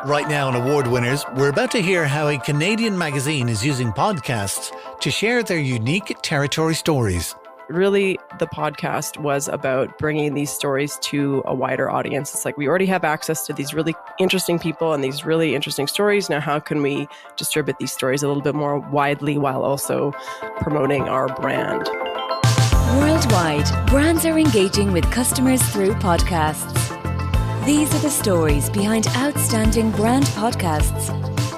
Right now on Award Winners, we're about to hear how a Canadian magazine is using podcasts to share their unique territory stories. Really, the podcast was about bringing these stories to a wider audience. It's like we already have access to these really interesting people and these really interesting stories. Now, how can we distribute these stories a little bit more widely while also promoting our brand? Worldwide, brands are engaging with customers through podcasts. These are the stories behind outstanding brand podcasts,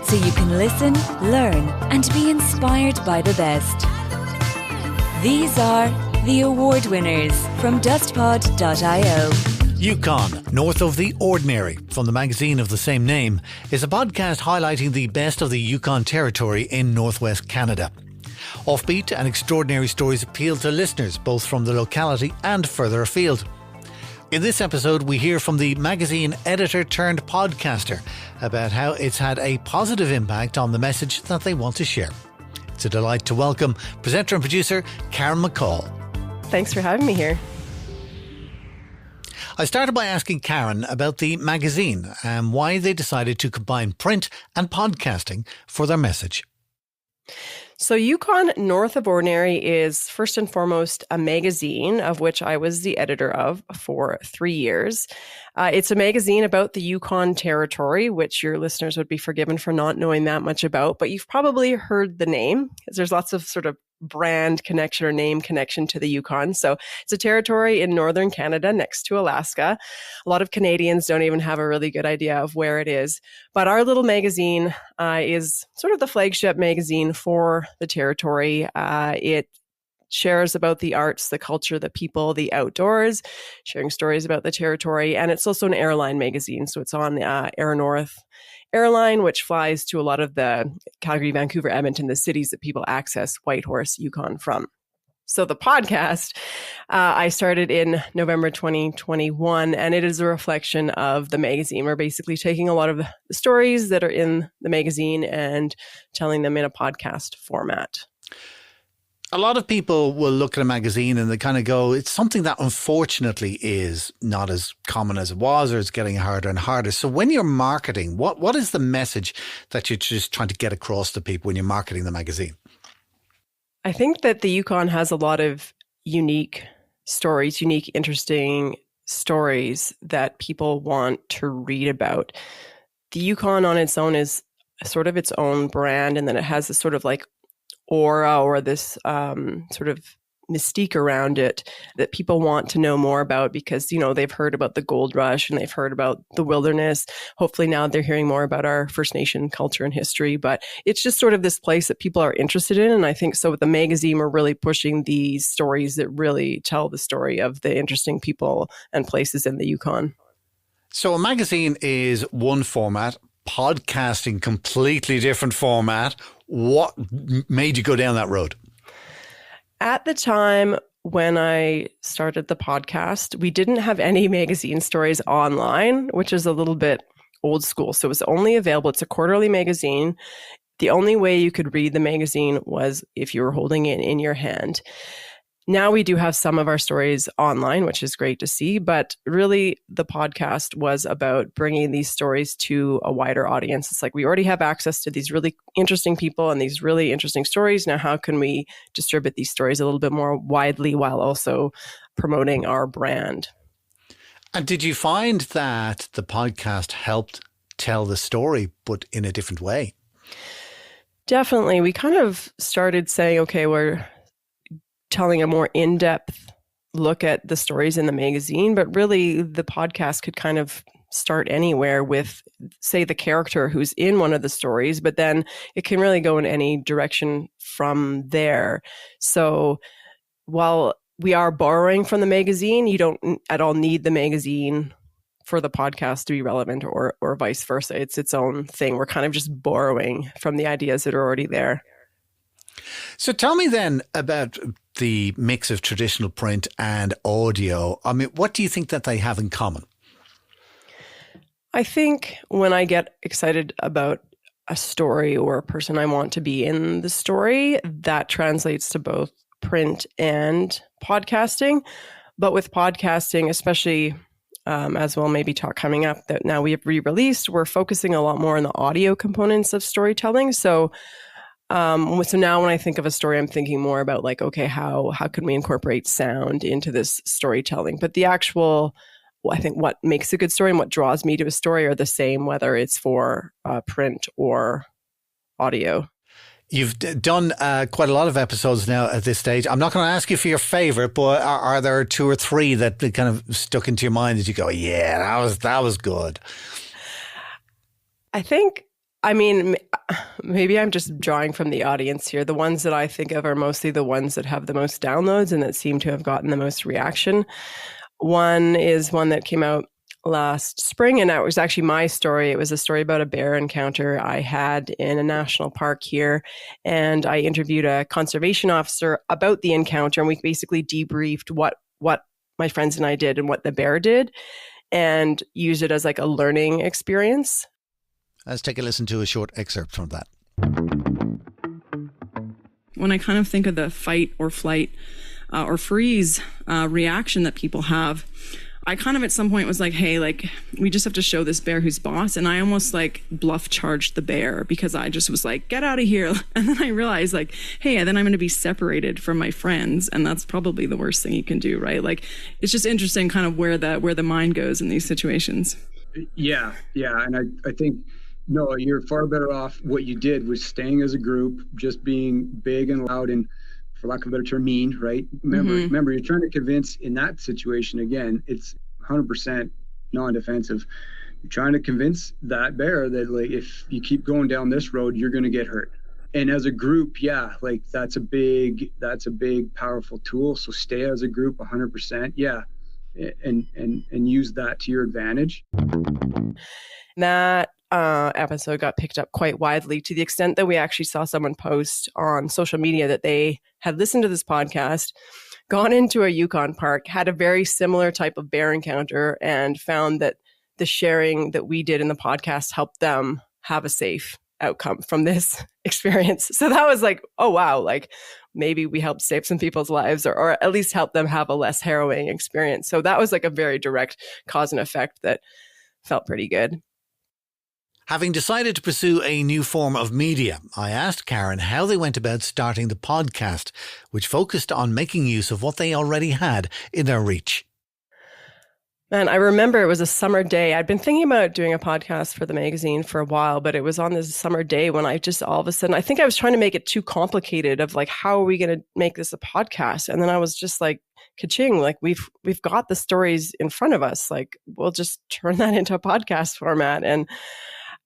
so you can listen, learn, and be inspired by the best. These are the award winners from dustpod.io. Yukon, North of the Ordinary, from the magazine of the same name, is a podcast highlighting the best of the Yukon territory in northwest Canada. Offbeat and extraordinary stories appeal to listeners both from the locality and further afield. In this episode, we hear from the magazine editor turned podcaster about how it's had a positive impact on the message that they want to share. It's a delight to welcome presenter and producer Karen McColl. Thanks for having me here. I started by asking Karen about the magazine and why they decided to combine print and podcasting for their message. So Yukon, North of Ordinary is first and foremost a magazine of which I was the editor of for 3 years. It's a magazine about the Yukon territory, which your listeners would be forgiven for not knowing that much about, but you've probably heard the name, because there's lots of sort of brand connection or name connection to the Yukon. So it's a territory in northern Canada next to Alaska. A lot of Canadians don't even have a really good idea of where it is. But our little magazine is sort of the flagship magazine for the territory. It shares about the arts, the culture, the people, the outdoors, sharing stories about the territory. And it's also an airline magazine. So it's on Air North airline, which flies to a lot of the Calgary, Vancouver, Edmonton, the cities that people access Whitehorse, Yukon from. So the podcast, I started in November 2021, and it is a reflection of the magazine. We're basically taking a lot of the stories that are in the magazine and telling them in a podcast format. A lot of people will look at a magazine and they kind of go, it's something that unfortunately is not as common as it was, or it's getting harder and harder. So when you're marketing, what is the message that you're just trying to get across to people when you're marketing the magazine? I think that the Yukon has a lot of unique stories, unique, interesting stories that people want to read about. The Yukon on its own is sort of its own brand, and then it has this sort of like aura or this sort of mystique around it that people want to know more about because, you know, they've heard about the gold rush and they've heard about the wilderness. Hopefully now they're hearing more about our First Nation culture and history, but it's just sort of this place that people are interested in. And I think so with the magazine, we're really pushing these stories that really tell the story of the interesting people and places in the Yukon. So a magazine is one format, podcasting completely different format. What made you go down that road? At the time when I started the podcast, we didn't have any magazine stories online, which is a little bit old school. So it was only available. It's a quarterly magazine. The only way you could read the magazine was if you were holding it in your hand. Now we do have some of our stories online, which is great to see, but really the podcast was about bringing these stories to a wider audience. It's like we already have access to these really interesting people and these really interesting stories. Now, how can we distribute these stories a little bit more widely while also promoting our brand? And did you find that the podcast helped tell the story, but in a different way? Definitely. We kind of started saying, okay, we're telling a more in-depth look at the stories in the magazine, but really the podcast could kind of start anywhere with, say, the character who's in one of the stories, but then it can really go in any direction from there. So while we are borrowing from the magazine, you don't at all need the magazine for the podcast to be relevant or vice versa. It's its own thing. We're kind of just borrowing from the ideas that are already there. So tell me then about the mix of traditional print and audio. I mean, what do you think that they have in common? I think when I get excited about a story or a person I want to be in the story, that translates to both print and podcasting. But with podcasting, especially as well, maybe talk coming up that now we have re-released. We're focusing a lot more on the audio components of storytelling. So now when I think of a story, I'm thinking more about like, okay, how can we incorporate sound into this storytelling? But the actual, I think what makes a good story and what draws me to a story are the same, whether it's for print or audio. You've done quite a lot of episodes now at this stage. I'm not going to ask you for your favorite, but are there 2 or 3 that kind of stuck into your mind that you go, yeah, that was good? I mean, maybe I'm just drawing from the audience here. The ones that I think of are mostly the ones that have the most downloads and that seem to have gotten the most reaction. One is one that came out last spring, and that was actually my story. It was a story about a bear encounter I had in a national park here. And I interviewed a conservation officer about the encounter, and we basically debriefed what my friends and I did and what the bear did, and used it as like a learning experience. Let's take a listen to a short excerpt from that. When I kind of think of the fight or flight or freeze reaction that people have, I kind of at some point was like, hey, like, we just have to show this bear who's boss. And I almost like bluff charged the bear because I just was like, get out of here. And then I realized like, hey, then I'm going to be separated from my friends. And that's probably the worst thing you can do, right? Like, it's just interesting kind of where the mind goes in these situations. Yeah. And I think, no, you're far better off. What you did was staying as a group, just being big and loud and, for lack of a better term, mean, right? Remember, you're trying to convince in that situation, again, it's 100% non-defensive. You're trying to convince that bear that like, if you keep going down this road, you're going to get hurt. And as a group, yeah, like that's a big, powerful tool. So stay as a group 100%. Yeah. And use that to your advantage. That episode got picked up quite widely to the extent that we actually saw someone post on social media that they had listened to this podcast, gone into a Yukon park, had a very similar type of bear encounter, and found that the sharing that we did in the podcast helped them have a safe outcome from this experience. So that was like, oh, wow, like maybe we helped save some people's lives or at least help them have a less harrowing experience. So that was like a very direct cause and effect that felt pretty good. Having decided to pursue a new form of media, I asked Karen how they went about starting the podcast, which focused on making use of what they already had in their reach. Man, I remember it was a summer day. I'd been thinking about doing a podcast for the magazine for a while, but it was on this summer day when I just all of a sudden, I think I was trying to make it too complicated of like, how are we going to make this a podcast? And then I was just like, ka-ching, like we've got the stories in front of us. Like we'll just turn that into a podcast format. And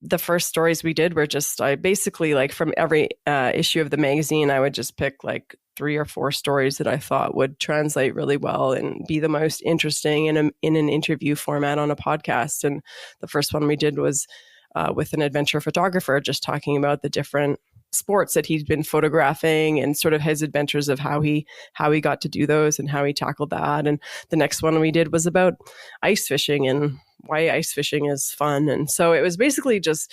the first stories we did were just, I basically like from every issue of the magazine, I would just pick like 3 or 4 stories that I thought would translate really well and be the most interesting in an interview format on a podcast. And the first one we did was with an adventure photographer, just talking about the different sports that he'd been photographing and sort of his adventures of how he got to do those and how he tackled that. And the next one we did was about ice fishing and why ice fishing is fun. And so it was basically just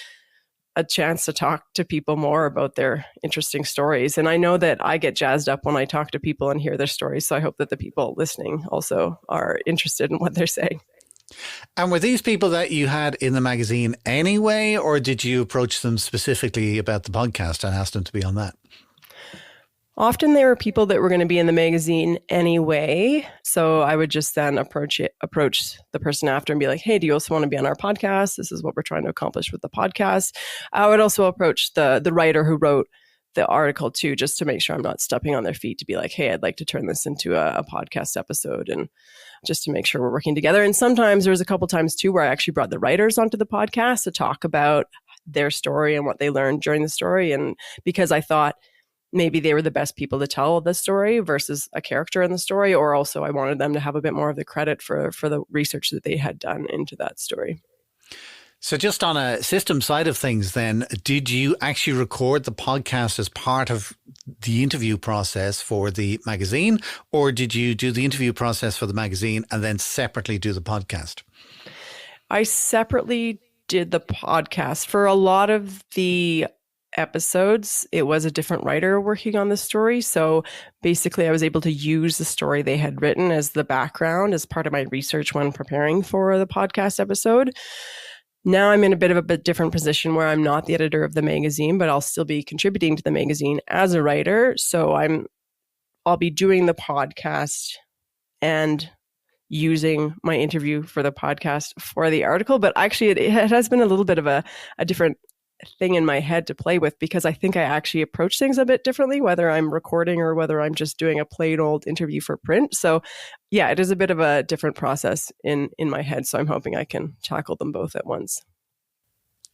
a chance to talk to people more about their interesting stories. And I know that I get jazzed up when I talk to people and hear their stories. So I hope that the people listening also are interested in what they're saying. And were these people that you had in the magazine anyway, or did you approach them specifically about the podcast and ask them to be on that? Often there were people that were going to be in the magazine anyway. So I would just then approach the person after and be like, hey, do you also want to be on our podcast? This is what we're trying to accomplish with the podcast. I would also approach the writer who wrote the article too, just to make sure I'm not stepping on their feet, to be like, hey, I'd like to turn this into a podcast episode, and just to make sure we're working together. And sometimes there was a couple times too where I actually brought the writers onto the podcast to talk about their story and what they learned during the story. And because I thought maybe they were the best people to tell the story versus a character in the story, or also I wanted them to have a bit more of the credit for the research that they had done into that story. So just on a system side of things then, did you actually record the podcast as part of the interview process for the magazine, or did you do the interview process for the magazine and then separately do the podcast? I separately did the podcast. For a lot of the episodes, it was a different writer working on the story. So basically, I was able to use the story they had written as the background as part of my research when preparing for the podcast episode. Now I'm in a bit of a different position where I'm not the editor of the magazine, but I'll still be contributing to the magazine as a writer. So I'll be doing the podcast and using my interview for the podcast for the article. But actually, it has been a little bit of a different thing in my head to play with, because I think I actually approach things a bit differently, whether I'm recording or whether I'm just doing a plain old interview for print. So yeah, it is a bit of a different process in my head. So I'm hoping I can tackle them both at once.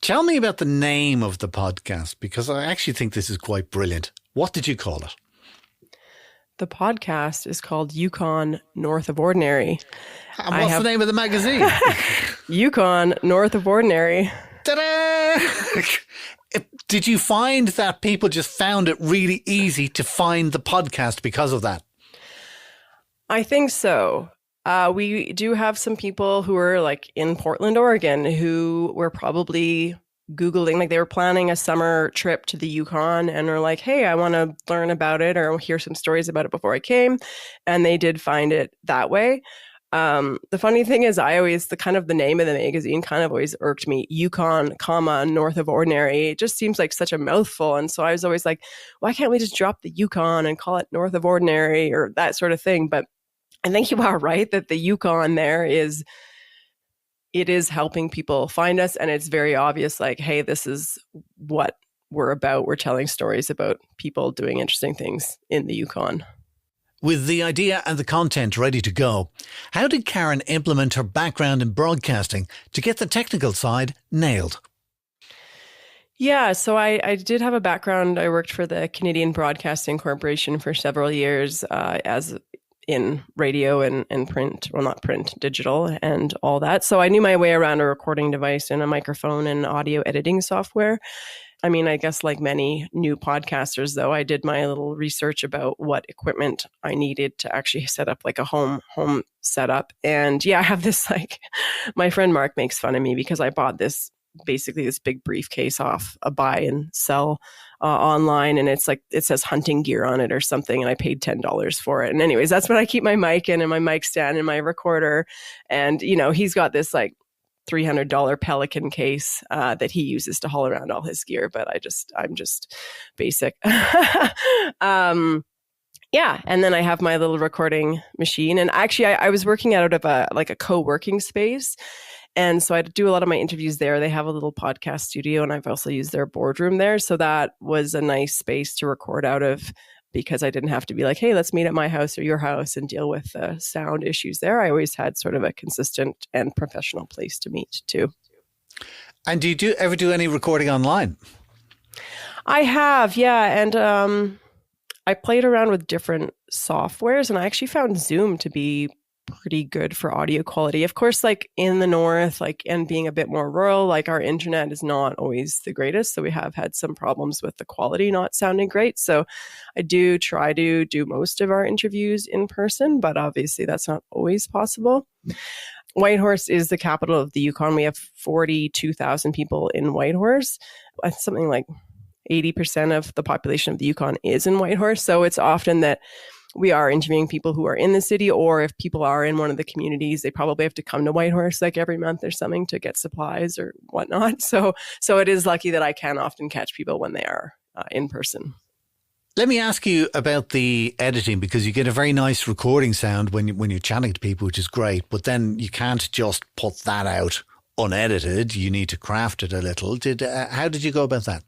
Tell me about the name of the podcast, because I actually think this is quite brilliant. What did you call it? The podcast is called Yukon North of Ordinary. And what's the name of the magazine? Yukon North of Ordinary. Ta-da! Did you find that people just found it really easy to find the podcast because of that? I think so. We do have some people who are like in Portland, Oregon, who were probably Googling, like they were planning a summer trip to the Yukon and are like, hey, I want to learn about it or hear some stories about it before I came. And they did find it that way. The funny thing is the name of the magazine kind of always irked me. Yukon, North of Ordinary. It just seems like such a mouthful. And so I was always like, why can't we just drop the Yukon and call it North of Ordinary or that sort of thing? But I think you are right that the Yukon there is helping people find us. And it's very obvious, like, hey, this is what we're about. We're telling stories about people doing interesting things in the Yukon. With the idea and the content ready to go, how did Karen implement her background in broadcasting to get the technical side nailed? Yeah, so I did have a background. I worked for the Canadian Broadcasting Corporation for several years as in radio and print, well, not print, digital and all that. So I knew my way around a recording device and a microphone and audio editing software. I mean, I guess like many new podcasters, though, I did my little research about what equipment I needed to actually set up like a home setup. And yeah, I have this my friend Mark makes fun of me because I bought this big briefcase off a buy and sell online. And it's like, it says hunting gear on it or something. And I paid $10 for it. And anyways, that's what I keep my mic in and my mic stand and my recorder. And, he's got this $300 Pelican case that he uses to haul around all his gear, but I'm just basic. Yeah, and then I have my little recording machine, and actually I was working out of a co-working space, and so I do a lot of my interviews there. They have a little podcast studio, and I've also used their boardroom there, so that was a nice space to record out of, because I didn't have to be like, hey, let's meet at my house or your house and deal with sound issues there. I always had sort of a consistent and professional place to meet too. And do you ever do any recording online? I have, yeah. And I played around with different softwares, and I actually found Zoom to be pretty good for audio quality. Of course, in the north, and being a bit more rural, our internet is not always the greatest. So we have had some problems with the quality not sounding great. So I do try to do most of our interviews in person, but obviously that's not always possible. Whitehorse is the capital of the Yukon. We have 42,000 people in Whitehorse. Something like 80% of the population of the Yukon is in Whitehorse. So it's often that we are interviewing people who are in the city, or if people are in one of the communities, they probably have to come to Whitehorse every month or something to get supplies or whatnot. So it is lucky that I can often catch people when they are in person. Let me ask you about the editing, because you get a very nice recording sound when you're chatting to people, which is great, but then you can't just put that out unedited. You need to craft it a little. How did you go about that?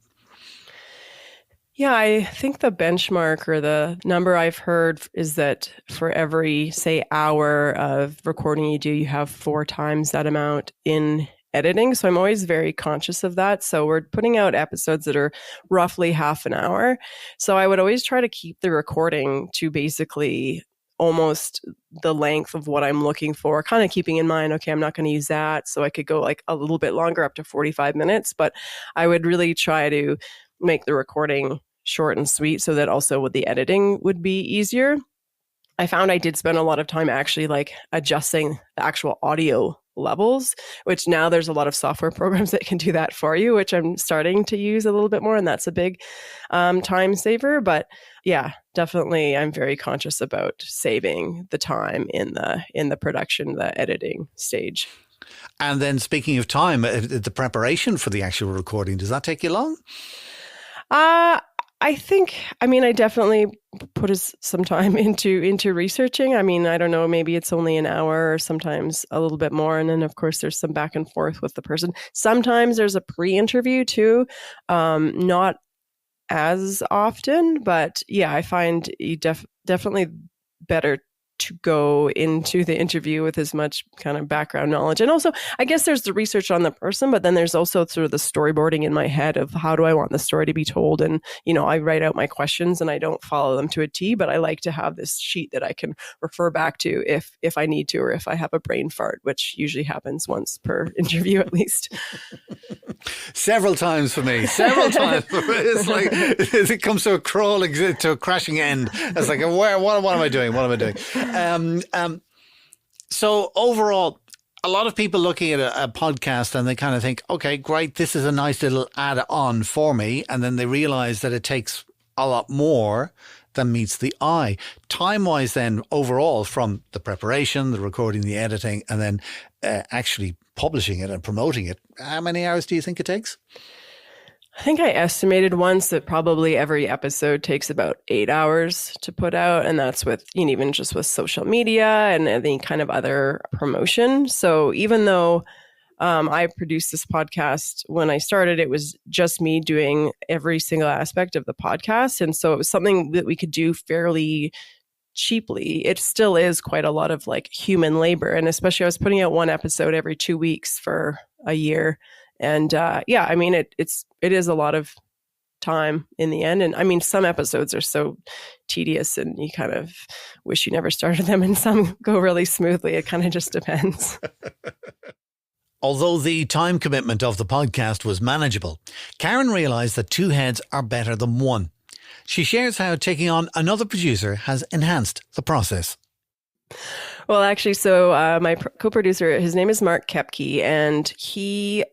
Yeah, I think the benchmark or the number I've heard is that for every, say, hour of recording you do, you have 4 times that amount in editing. So I'm always very conscious of that. So we're putting out episodes that are roughly half an hour. So I would always try to keep the recording to basically almost the length of what I'm looking for, kind of keeping in mind, okay, I'm not going to use that. So I could go a little bit longer, up to 45 minutes. But I would really try to make the recording short and sweet so that also with the editing would be easier. I found I did spend a lot of time actually adjusting the actual audio levels, which now there's a lot of software programs that can do that for you, which I'm starting to use a little bit more. And that's a big time saver. But yeah, definitely I'm very conscious about saving the time in the production, the editing stage. And then speaking of time, the preparation for the actual recording, does that take you long? I definitely put some time into researching. I mean, I don't know, maybe it's only an hour or sometimes a little bit more. And then of course there's some back and forth with the person. Sometimes there's a pre-interview too. Not as often, but yeah, I find you definitely better to go into the interview with as much kind of background knowledge. And also, I guess there's the research on the person, but then there's also sort of the storyboarding in my head of how do I want the story to be told? And, I write out my questions and I don't follow them to a T, but I like to have this sheet that I can refer back to if I need to, or if I have a brain fart, which usually happens once per interview at least. Several times for me. It's like it comes to a crashing end. It's like, what am I doing? What am I doing? So overall, a lot of people looking at a podcast and they kind of think, okay, great, this is a nice little add-on for me. And then they realize that it takes a lot more than meets the eye. Time-wise then, overall, from the preparation, the recording, the editing, and then actually publishing it and promoting it, how many hours do you think it takes? I think I estimated once that probably every episode takes about 8 hours to put out. And that's with, even just with social media and any kind of other promotion. So even though I produced this podcast, when I started, it was just me doing every single aspect of the podcast. And so it was something that we could do fairly cheaply. It still is quite a lot of like human labor. And especially I was putting out one episode every 2 weeks for a year. And it is a lot of time in the end. And I mean, some episodes are so tedious and you kind of wish you never started them, and some go really smoothly. It kind of just depends. Although the time commitment of the podcast was manageable, Karen realised that two heads are better than one. She shares how taking on another producer has enhanced the process. Well, actually, so my co-producer, his name is Mark Kepke, and he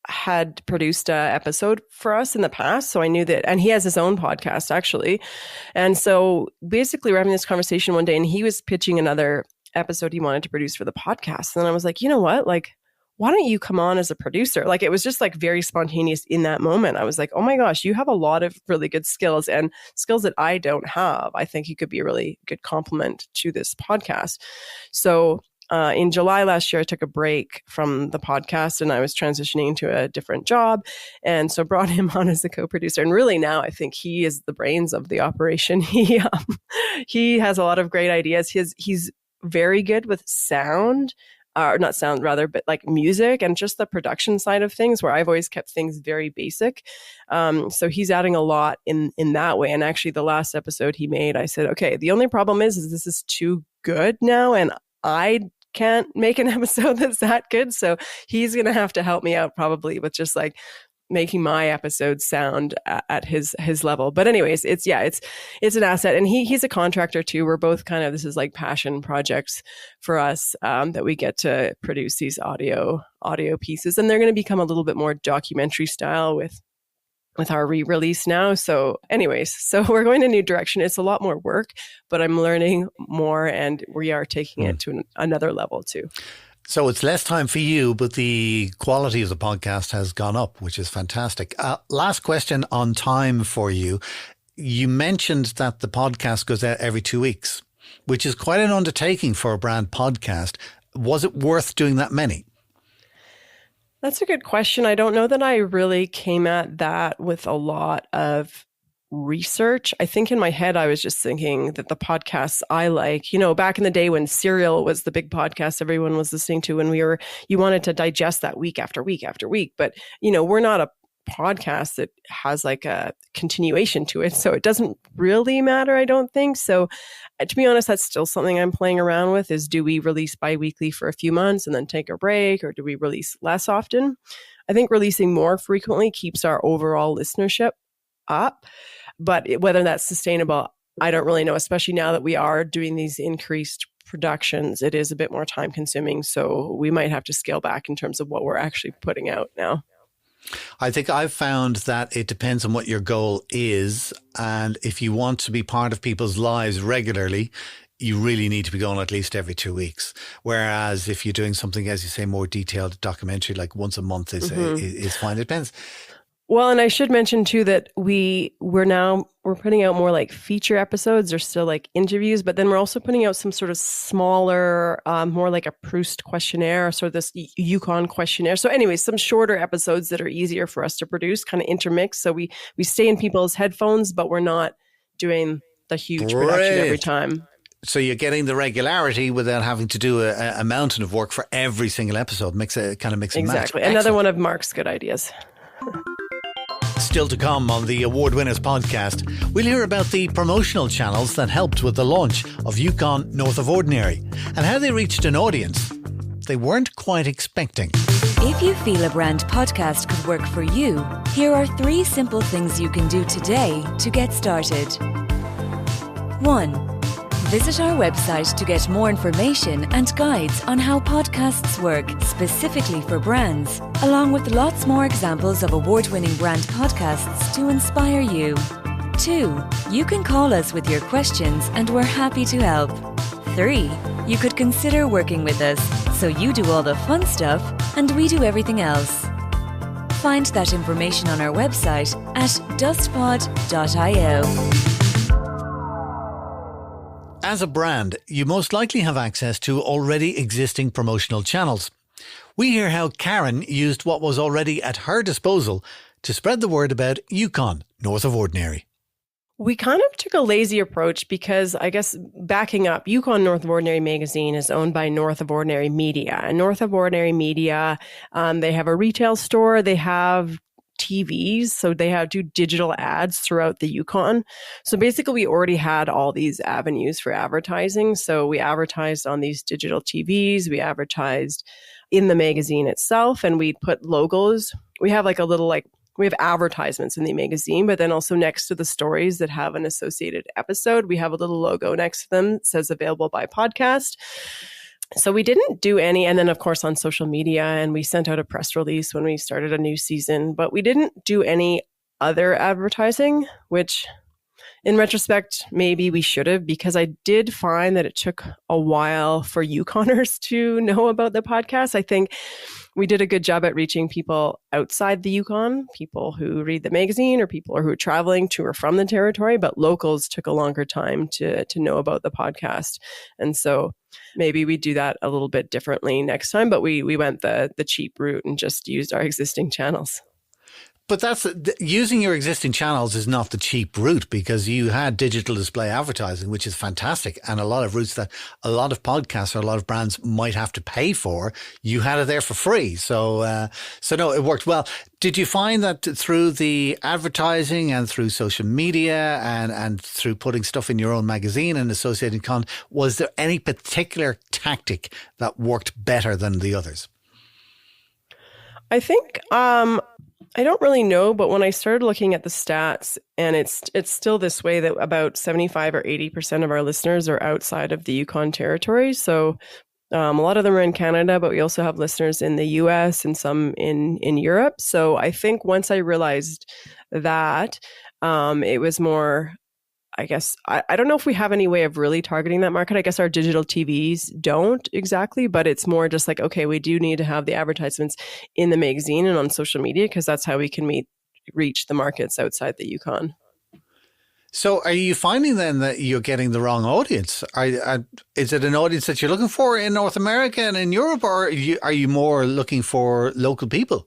had produced an episode for us in the past. So I knew that, and he has his own podcast actually. And so basically we're having this conversation one day and he was pitching another episode he wanted to produce for the podcast. And I was like, you know what? Like, why don't you come on as a producer? Like, it was just like very spontaneous in that moment. I was like, oh my gosh, you have a lot of really good skills and skills that I don't have. I think you could be a really good complement to this podcast. So in July last year, I took a break from the podcast and I was transitioning into a different job. And so brought him on as a co-producer. And really now I think he is the brains of the operation. He has a lot of great ideas. He's very good with sound, or not sound rather, but like music and just the production side of things, where I've always kept things very basic. So he's adding a lot in that way. And actually the last episode he made, I said, okay, the only problem is this is too good now. And I can't make an episode that's that good. So he's going to have to help me out probably with just like making my episodes sound at his level. But anyways, it's an asset. And he's a contractor too. We're both kind of, this is like passion projects for us, that we get to produce these audio pieces. And they're going to become a little bit more documentary style with our re-release now. So anyways, so we're going a new direction. It's a lot more work, but I'm learning more and we are taking it to another level too. So it's less time for you, but the quality of the podcast has gone up, which is fantastic. Last question on time for you. You mentioned that the podcast goes out every 2 weeks, which is quite an undertaking for a brand podcast. Was it worth doing that many? That's a good question. I don't know that I really came at that with a lot of research. I think in my head, I was just thinking that the podcasts I like, back in the day when Serial was the big podcast everyone was listening to, and you wanted to digest that week after week after week. But, we're not a podcast that has like a continuation to it. So it doesn't really matter, I don't think. So to be honest, that's still something I'm playing around with, is do we release bi-weekly for a few months and then take a break, or do we release less often? I think releasing more frequently keeps our overall listenership up, but whether that's sustainable, I don't really know, especially now that we are doing these increased productions, it is a bit more time consuming. So we might have to scale back in terms of what we're actually putting out now. I think I've found that it depends on what your goal is. And if you want to be part of people's lives regularly, you really need to be going at least every 2 weeks. Whereas if you're doing something, as you say, more detailed documentary, like once a month is fine. It depends. Well, and I should mention too that we're putting out more like feature episodes. They're still like interviews, but then we're also putting out some sort of smaller, more like a Proust questionnaire, sort of this Yukon questionnaire. So anyways, some shorter episodes that are easier for us to produce, kind of intermix. So we stay in people's headphones, but we're not doing the huge production every time. So you're getting the regularity without having to do a mountain of work for every single episode. Mix and match. Exactly. Another one of Mark's good ideas. Still to come on the Award Winners podcast, we'll hear about the promotional channels that helped with the launch of Yukon North of Ordinary and how they reached an audience they weren't quite expecting. If you feel a brand podcast could work for you, here are 3 simple things you can do today to get started. 1. Visit our website to get more information and guides on how podcasts work specifically for brands, along with lots more examples of award-winning brand podcasts to inspire you. 2. You can call us with your questions and we're happy to help. 3. You could consider working with us, so you do all the fun stuff and we do everything else. Find that information on our website at dustpod.io. As a brand, you most likely have access to already existing promotional channels. We hear how Karen used what was already at her disposal to spread the word about Yukon North of Ordinary. We kind of took a lazy approach because, I guess, backing up, Yukon North of Ordinary magazine is owned by North of Ordinary Media. And North of Ordinary Media, they have a retail store, they have TVs, so they do digital ads throughout the Yukon. So basically, we already had all these avenues for advertising. So we advertised on these digital TVs, we advertised in the magazine itself, and we put logos. We have like a little we have advertisements in the magazine, but then also next to the stories that have an associated episode, we have a little logo next to them that says available by podcast. So we didn't do any, and then of course on social media, and we sent out a press release when we started a new season, but we didn't do any other advertising, which in retrospect, maybe we should have, because I did find that it took a while for Yukoners to know about the podcast. I think we did a good job at reaching people outside the Yukon, people who read the magazine or people who are traveling to or from the territory, but locals took a longer time to know about the podcast. And so maybe we do that a little bit differently next time, but we went the cheap route and just used our existing channels. But that's using your existing channels is not the cheap route, because you had digital display advertising, which is fantastic, and a lot of routes that a lot of podcasts or a lot of brands might have to pay for. You had it there for free, so no, it worked well. Did you find that through the advertising and through social media and through putting stuff in your own magazine and associated content, was there any particular tactic that worked better than the others? I think I don't really know, but when I started looking at the stats, and it's still this way, that about 75 or 80% of our listeners are outside of the Yukon territory. So a lot of them are in Canada, but we also have listeners in the US and some in Europe. So I think once I realized that, it was more, I guess, I don't know if we have any way of really targeting that market. I guess our digital TVs don't exactly, but it's more just like, okay, we do need to have the advertisements in the magazine and on social media, because that's how we can reach the markets outside the Yukon. So are you finding then that you're getting the wrong audience? Is it an audience that you're looking for in North America and in Europe, or are you more looking for local people?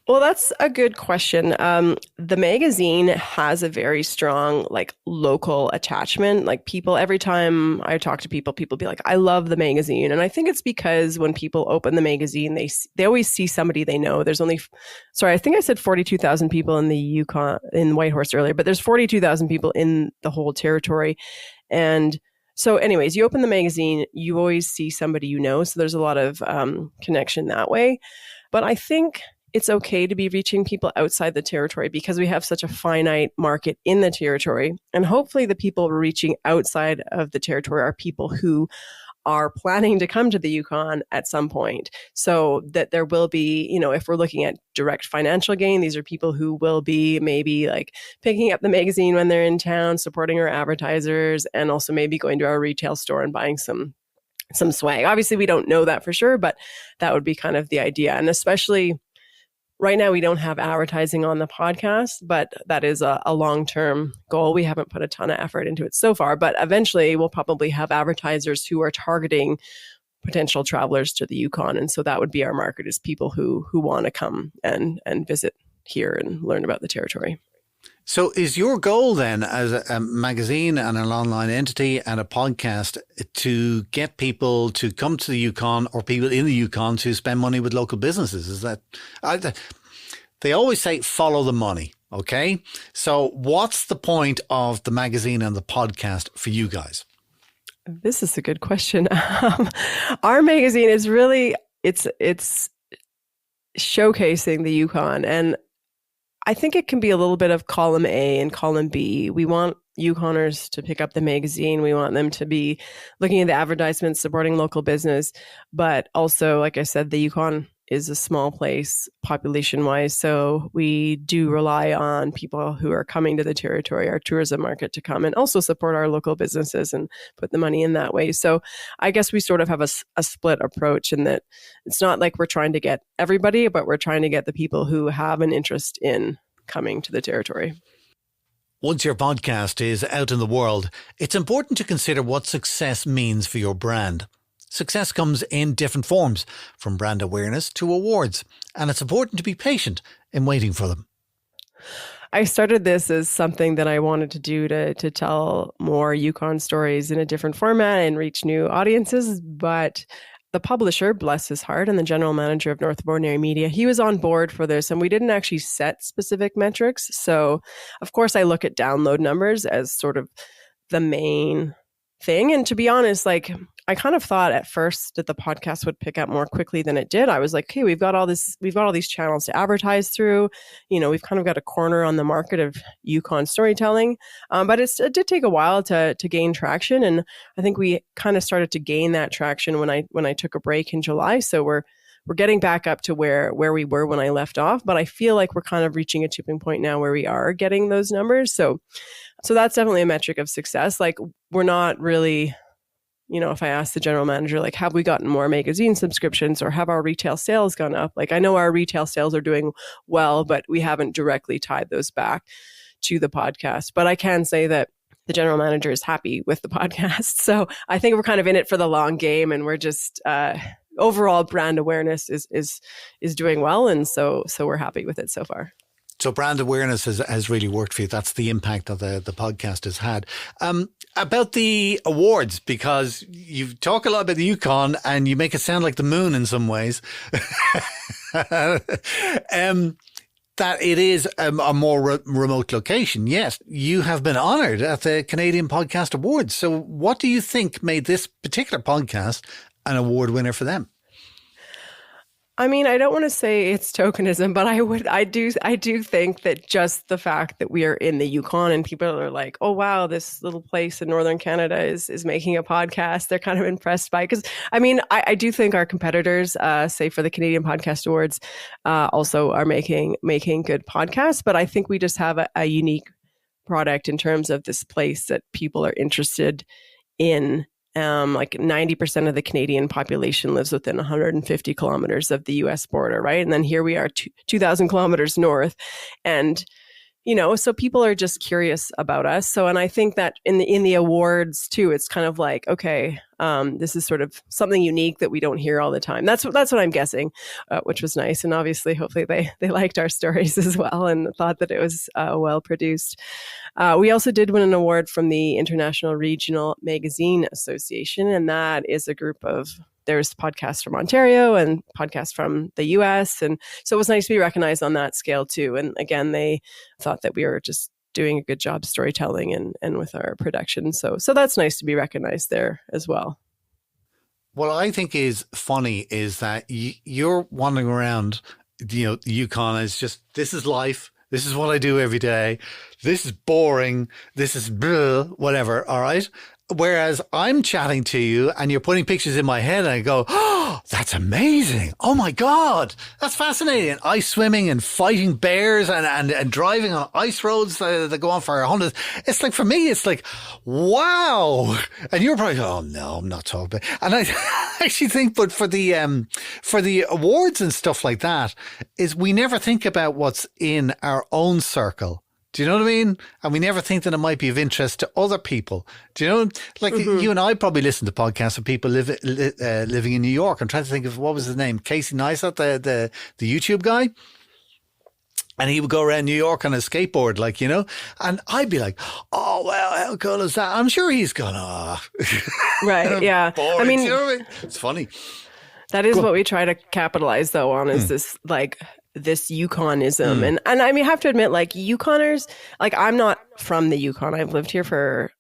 Well, that's a good question. The magazine has a very strong, local attachment. Like, people, every time I talk to people be like, I love the magazine. And I think it's because when people open the magazine, they always see somebody they know. There's only, I think I said 42,000 people in the Yukon, in Whitehorse earlier, but there's 42,000 people in the whole territory. And so anyways, you open the magazine, you always see somebody you know. So there's a lot of connection that way. But I think it's okay to be reaching people outside the territory because we have such a finite market in the territory. And hopefully the people we're reaching outside of the territory are people who are planning to come to the Yukon at some point. So that there will be, if we're looking at direct financial gain, these are people who will be maybe like picking up the magazine when they're in town, supporting our advertisers, and also maybe going to our retail store and buying some swag. Obviously, we don't know that for sure, but that would be kind of the idea. And especially right now, we don't have advertising on the podcast, but that is a long-term goal. We haven't put a ton of effort into it so far, but eventually we'll probably have advertisers who are targeting potential travelers to the Yukon. And so that would be our market, is people who want to come and visit here and learn about the territory. So is your goal then as a magazine and an online entity and a podcast to get people to come to the Yukon, or people in the Yukon to spend money with local businesses? Is that, they always say follow the money. Okay. So what's the point of the magazine and the podcast for you guys? This is a good question. Our magazine is really, it's showcasing the Yukon, and I think it can be a little bit of column A and column B. We want Yukoners to pick up the magazine. We want them to be looking at the advertisements, supporting local business. But also, like I said, the Yukon is a small place population-wise. So we do rely on people who are coming to the territory, our tourism market, to come and also support our local businesses and put the money in that way. So I guess we sort of have a split approach in that it's not like we're trying to get everybody, but we're trying to get the people who have an interest in coming to the territory. Once your podcast is out in the world, it's important to consider what success means for your brand. Success comes in different forms, from brand awareness to awards, and it's important to be patient in waiting for them. I started this as something that I wanted to do to tell more Yukon stories in a different format and reach new audiences, but the publisher, bless his heart, and the general manager of North of Ordinary Media, he was on board for this, and we didn't actually set specific metrics. So, of course, I look at download numbers as sort of the main thing. And to be honest, like, I kind of thought at first that the podcast would pick up more quickly than it did. I was like, okay, we've got all these channels to advertise through. We've kind of got a corner on the market of Yukon storytelling. But it did take a while to gain traction. And I think we kind of started to gain that traction when I took a break in July. So we're getting back up to where we were when I left off. But I feel like we're kind of reaching a tipping point now where we are getting those numbers. So that's definitely a metric of success. Like, we're not really, if I ask the general manager, like, have we gotten more magazine subscriptions or have our retail sales gone up? Like, I know our retail sales are doing well, but we haven't directly tied those back to the podcast. But I can say that the general manager is happy with the podcast. So I think we're kind of in it for the long game, and we're just, overall brand awareness is doing well. And so we're happy with it so far. So brand awareness has really worked for you. That's the impact that the podcast has had. About the awards, because you talk a lot about the Yukon and you make it sound like the moon in some ways, that it is a more remote location. Yes, you have been honoured at the Canadian Podcast Awards. So what do you think made this particular podcast an award winner for them? I mean, I don't want to say it's tokenism, but I do think that just the fact that we are in the Yukon and people are like, oh wow, this little place in northern Canada is making a podcast, they're kind of impressed by. Because I mean, I do think our competitors, say for the Canadian Podcast Awards, also are making good podcasts, but I think we just have a unique product in terms of this place that people are interested in. Like 90% of the Canadian population lives within 150 kilometers of the US border, right? And then here we are 2,000 kilometers north. And, so people are just curious about us. So, and I think that in the awards too, it's kind of like, okay, this is sort of something unique that we don't hear all the time. That's what I'm guessing, which was nice. And obviously, hopefully they liked our stories as well and thought that it was well produced. We also did win an award from the International Regional Magazine Association, and that is a group of, there's podcasts from Ontario and podcasts from the US. And so it was nice to be recognized on that scale too. And again, they thought that we were just doing a good job storytelling and with our production. So that's nice to be recognized there as well. What I think is funny is that you're wandering around Yukon is just, this is life. This is what I do every day. This is boring. This is whatever. All right. Whereas I'm chatting to you and you're putting pictures in my head and I go, oh, that's amazing. Oh my God, that's fascinating. Ice swimming and fighting bears and driving on ice roads that go on for hundreds. It's like, for me, it's like, wow. And you're probably, oh no, I'm not talking about. And I actually think, but for the awards and stuff like that, is we never think about what's in our own circle. Do you know what I mean? And we never think that it might be of interest to other people. Do you know? Like you and I probably listen to podcasts of people living in New York. I'm trying to think of, what was his name? Casey Neistat, the YouTube guy. And he would go around New York on a skateboard, like, and I'd be like, oh, well, how cool is that? I'm sure he's going, Right, yeah. Boring. I mean, you know what I mean? It's funny. That is what we try to capitalize, though, on is this, like, this Yukonism. And I mean, I have to admit, like, Yukoners, like, I'm not from the Yukon. I've lived here for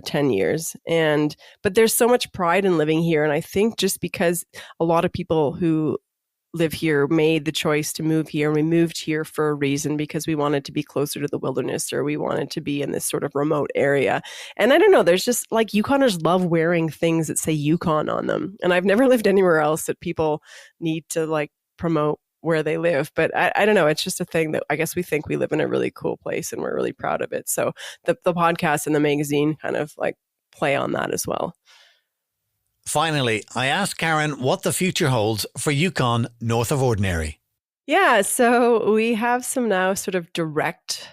10 years. But there's so much pride in living here. And I think just because a lot of people who live here made the choice to move here, and we moved here for a reason, because we wanted to be closer to the wilderness, or we wanted to be in this sort of remote area. And I don't know, there's just, like, Yukoners love wearing things that say Yukon on them. And I've never lived anywhere else that people need to, like, promote where they live. But I don't know, it's just a thing that I guess we think we live in a really cool place and we're really proud of it. So the podcast and the magazine kind of like play on that as well. Finally, I asked Karen what the future holds for Yukon North of Ordinary. Yeah, so we have some now sort of direct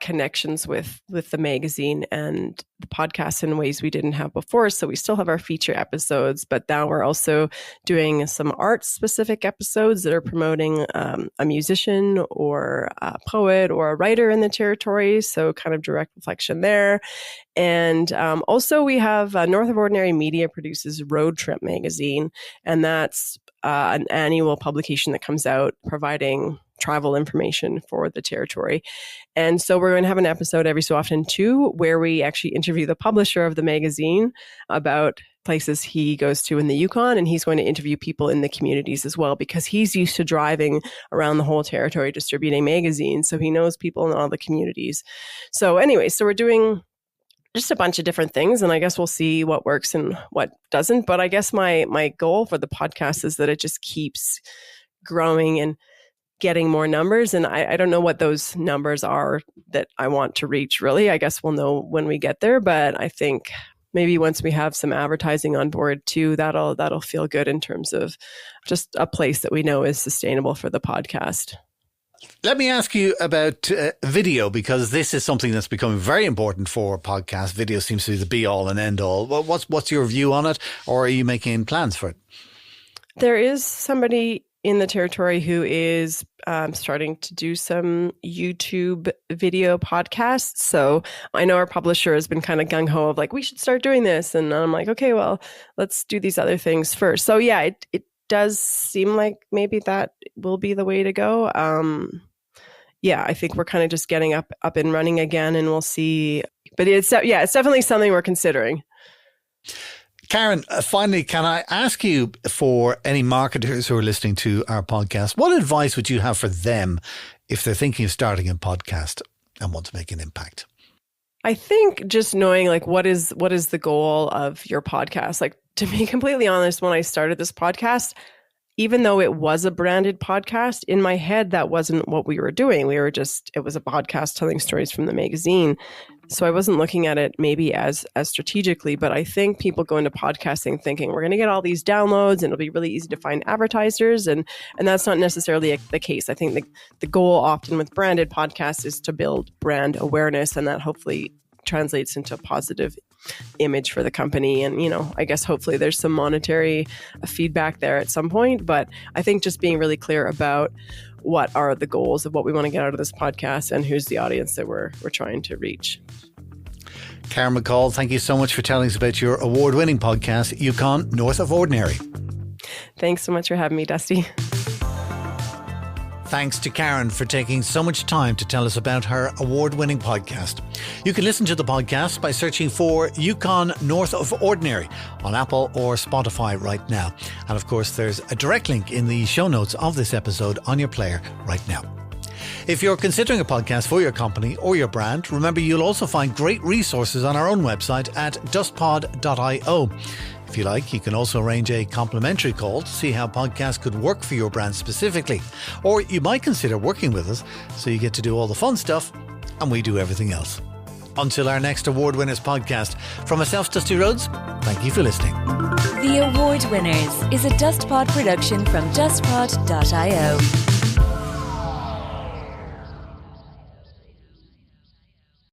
connections with the magazine and the podcast in ways we didn't have before. So we still have our feature episodes, but now we're also doing some art specific episodes that are promoting a musician or a poet or a writer in the territory. So kind of direct reflection there. And also we have North of Ordinary Media produces Road Trip magazine, and that's an annual publication that comes out providing travel information for the territory. And so we're going to have an episode every so often too, where we actually interview the publisher of the magazine about places he goes to in the Yukon, and he's going to interview people in the communities as well, because he's used to driving around the whole territory distributing magazines. So he knows people in all the communities. So anyway, so we're doing just a bunch of different things, and I guess we'll see what works and what doesn't. But I guess my goal for the podcast is that it just keeps growing and getting more numbers. And I don't know what those numbers are that I want to reach, really. I guess we'll know when we get there. But I think maybe once we have some advertising on board too, that'll feel good in terms of just a place that we know is sustainable for the podcast. Let me ask you about video, because this is something that's becoming very important for podcasts. Video seems to be the be all and end all. What's your view on it, or are you making plans for it? There is somebody in the territory who is starting to do some YouTube video podcasts. So I know our publisher has been kind of gung-ho of like, we should start doing this. And I'm like, okay, well, let's do these other things first. So yeah, it does seem like maybe that will be the way to go. Yeah, I think we're kind of just getting up and running again, and we'll see. But it's definitely something we're considering. Karen, finally, can I ask you, for any marketers who are listening to our podcast, what advice would you have for them if they're thinking of starting a podcast and want to make an impact? I think just knowing like what is the goal of your podcast. Like, to be completely honest, when I started this podcast, even though it was a branded podcast, in my head, that wasn't what we were doing. It was a podcast telling stories from the magazine. So I wasn't looking at it maybe as strategically, but I think people go into podcasting thinking we're going to get all these downloads and it'll be really easy to find advertisers. And that's not necessarily the case. I think the goal often with branded podcasts is to build brand awareness, and that hopefully translates into a positive image for the company. And, I guess hopefully there's some monetary feedback there at some point. But I think just being really clear about what are the goals of what we want to get out of this podcast and who's the audience that we're trying to reach. Karen McColl, thank you so much for telling us about your award-winning podcast, Yukon North of Ordinary. Thanks so much for having me, Dusty. thanks to Karen for taking so much time to tell us about her award-winning podcast. You can listen to the podcast by searching for Yukon North of Ordinary on Apple or Spotify right now. And of course, there's a direct link in the show notes of this episode on your player right now. If you're considering a podcast for your company or your brand, remember you'll also find great resources on our own website at dustpod.io. If you like, you can also arrange a complimentary call to see how podcasts could work for your brand specifically. Or you might consider working with us so you get to do all the fun stuff and we do everything else. Until our next Award Winners podcast, from myself, Dusty Rhodes, thank you for listening. The Award Winners is a DustPod production from dustpod.io.